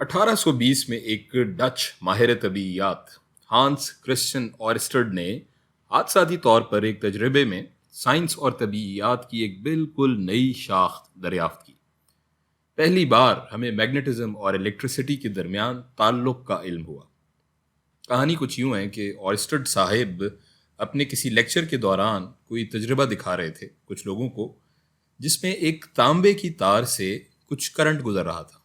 1820 में एक डच माहिर तबीयत हांस क्रिश्चियन ऑयस्टर्ड ने हादसाती तौर पर एक तजर्बे में साइंस और तबीयत की एक बिल्कुल नई शाख दरियाफ्त की। पहली बार हमें मैग्नेटिज्म और इलेक्ट्रिसिटी के दरमियान ताल्लुक का इल्म हुआ। कहानी कुछ यूं है कि ऑयस्टर्ड साहिब अपने किसी लेक्चर के दौरान कोई तजर्बा दिखा रहे थे कुछ लोगों को, जिसमें एक तांबे की तार से कुछ करंट गुजर रहा था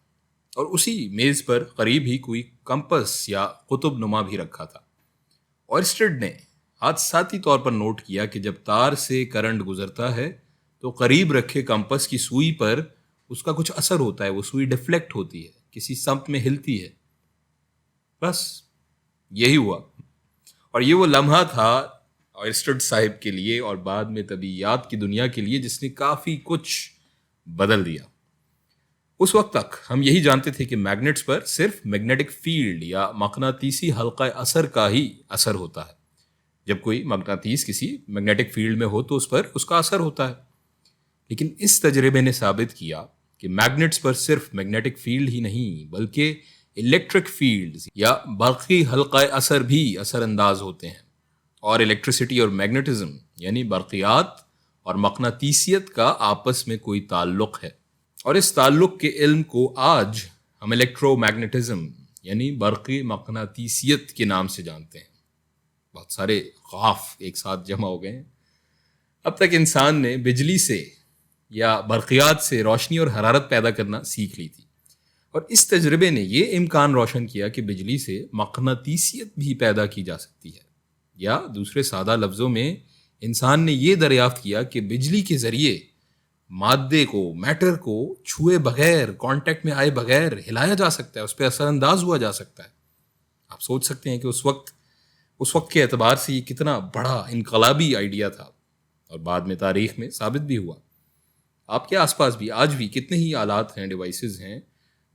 और उसी मेज पर करीब ही कोई कंपस या कुतुब नुमा भी रखा था। ऑयस्टर्ड ने हादसाती तौर पर नोट किया कि जब तार से करंट गुजरता है तो करीब रखे कंपस की सुई पर उसका कुछ असर होता है, वो सुई डिफ्लेक्ट होती है, किसी समत में हिलती है। बस यही हुआ और ये वो लम्हा था ऑयस्टर्ड साहिब के लिए और बाद में तबीयत की दुनिया के लिए जिसने काफ़ी कुछ बदल दिया। उस वक्त तक हम यही जानते थे कि मैग्नेट्स पर सिर्फ मैग्नेटिक फील्ड या मकनातीसी हल्का असर का ही असर होता है। जब कोई मकनातीस किसी मैग्नेटिक फील्ड में हो तो उस पर उसका असर होता है। लेकिन इस तजर्बे ने साबित किया कि मैग्नेट्स पर सिर्फ मैग्नेटिक फील्ड ही नहीं बल्कि इलेक्ट्रिक फील्ड्स या बरक़ी हल्का असर भी असरअंदाज होते हैं और इलेक्ट्रिसिटी और मैग्नेटिज्म यानी बरक़ियात और मकनातीसियत का आपस में कोई ताल्लुक है। और इस ताल्लुक के इल्म को आज हम इलेक्ट्रोमैग्नेटिज्म यानी बरक़ी मकनातीसियत के नाम से जानते हैं। बहुत सारे ख़ाफ एक साथ जमा हो गए हैं। अब तक इंसान ने बिजली से या बरक़ियात से रोशनी और हरारत पैदा करना सीख ली थी और इस तजर्बे ने ये इम्कान रोशन किया कि बिजली से मकनातीसियत भी पैदा की जा सकती है, या दूसरे सादा लफ्ज़ों में इंसान ने ये दरियाफ्त किया कि बिजली के ज़रिए मादे को, मैटर को छुए बगैर, कांटेक्ट में आए बगैर हिलाया जा सकता है, उस पर असरअंदाज हुआ जा सकता है। आप सोच सकते हैं कि उस वक्त के एतबार से ये कितना बड़ा इनकलाबी आइडिया था और बाद में तारीख में साबित भी हुआ। आपके आसपास भी आज भी कितने ही आलात हैं, डिवाइसेस हैं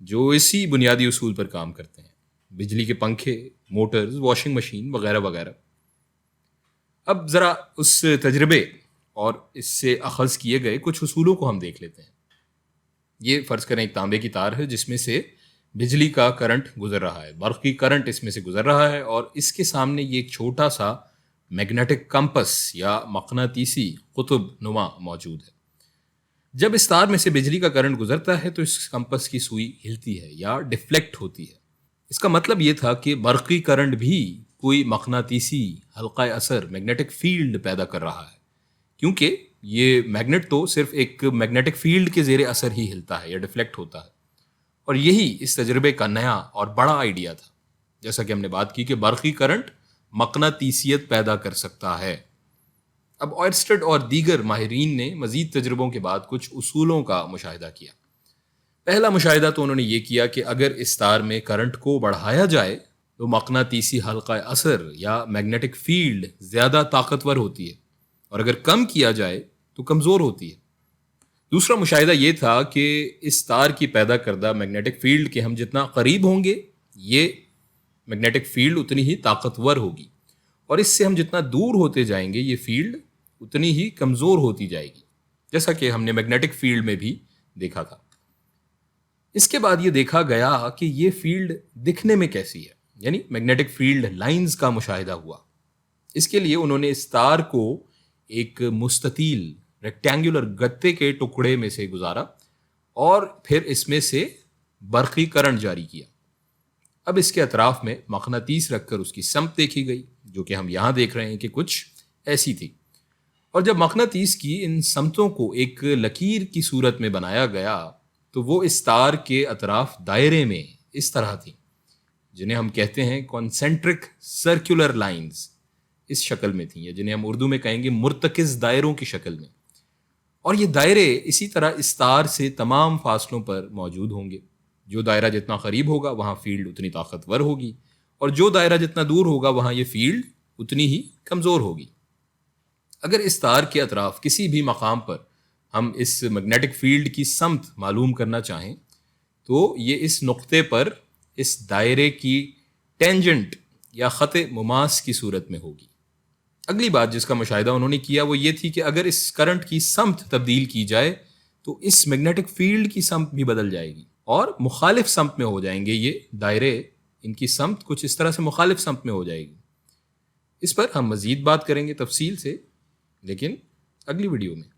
जो इसी बुनियादी उसूल पर काम करते हैं। बिजली के पंखे, मोटर्स, वॉशिंग मशीन वगैरह वगैरह। अब ज़रा उस तजर्बे और इससे अखज़ किए गए कुछ उसूलों को हम देख लेते हैं। ये फ़र्ज़ करें एक तांबे की तार है जिसमें से बिजली का करंट गुजर रहा है, बरक़ी करंट इसमें से गुजर रहा है और इसके सामने ये एक छोटा सा मैग्नेटिक कंपस या मकनातीसी कुतुब नुमा मौजूद है। जब इस तार में से बिजली का करंट गुजरता है तो इस कंपस की सुई हिलती है या डिफ्लेक्ट होती है। इसका मतलब ये था कि बरक़ी करंट भी कोई मकनातीसी हल्का असर, मैग्नेटिक फील्ड पैदा कर रहा है, क्योंकि ये मैग्नेट तो सिर्फ एक मैग्नेटिक फील्ड के ज़ेरे असर ही हिलता है या डिफ्लेक्ट होता है। और यही इस तजर्बे का नया और बड़ा आइडिया था। जैसा कि हमने बात की कि बरक़ी करंट मकनातीसियत पैदा कर सकता है। अब ऑयस्टर्ड और दीगर माहिरीन ने मज़ीद तजर्बों के बाद कुछ उसूलों का मुशाहिदा किया। पहला मुशाहिदा तो उन्होंने ये किया कि अगर इस तार में करंट को बढ़ाया जाए तो मकनातीसी हल्का असर या मैग्नेटिक फील्ड ज़्यादा ताकतवर होती है और अगर कम किया जाए तो कमज़ोर होती है। दूसरा मुशाहिदा ये था कि इस तार की पैदा करदा मैग्नेटिक फील्ड के हम जितना करीब होंगे ये मैग्नेटिक फील्ड उतनी ही ताकतवर होगी और इससे हम जितना दूर होते जाएंगे ये फील्ड उतनी ही कमज़ोर होती जाएगी, जैसा कि हमने मैग्नेटिक फील्ड में भी देखा था। इसके बाद ये देखा गया कि ये फील्ड दिखने में कैसी है, यानी मैग्नेटिक फील्ड लाइंस का मुशाहिदा हुआ। इसके लिए उन्होंने इस तार को एक मुस्ततील रेक्टेंगुलर गत्ते के टुकड़े में से गुजारा और फिर इसमें से बरक़ी करंट जारी किया। अब इसके अतराफ में मकनातीस रखकर उसकी समत देखी गई, जो कि हम यहाँ देख रहे हैं कि कुछ ऐसी थी। और जब मकनातीस की इन समतों को एक लकीर की सूरत में बनाया गया तो वो इस तार के अतराफ दायरे में इस तरह थी, जिन्हें हम कहते हैं कॉन्सेंट्रिक सर्कुलर लाइंस, इस शक्ल में थी, या जिन्हें हम उर्दू में कहेंगे मुर्तकिज़ दायरों की शक्ल में। और ये दायरे इसी तरह इस तार से तमाम फासलों पर मौजूद होंगे। जो दायरा जितना करीब होगा वहाँ फील्ड उतनी ताकतवर होगी और जो दायरा जितना दूर होगा वहाँ ये फील्ड उतनी ही कमज़ोर होगी। अगर इस तार के अतराफ किसी भी मकाम पर हम इस मैग्नेटिक फील्ड की समत मालूम करना चाहें तो ये इस नुक्ते पर इस दायरे की टेंजेंट या ख़त मुमास की सूरत में होगी। अगली बात जिसका मुशाहिदा उन्होंने किया वो ये थी कि अगर इस करंट की समत तब्दील की जाए तो इस मैग्नेटिक फील्ड की समत भी बदल जाएगी اور مخالف سمت میں ہو جائیں گے. یہ دائرے ان کی سمت کچھ اس طرح سے مخالف سمت میں ہو جائے گی. اس پر ہم مزید بات کریں گے تفصیل سے، لیکن اگلی ویڈیو میں.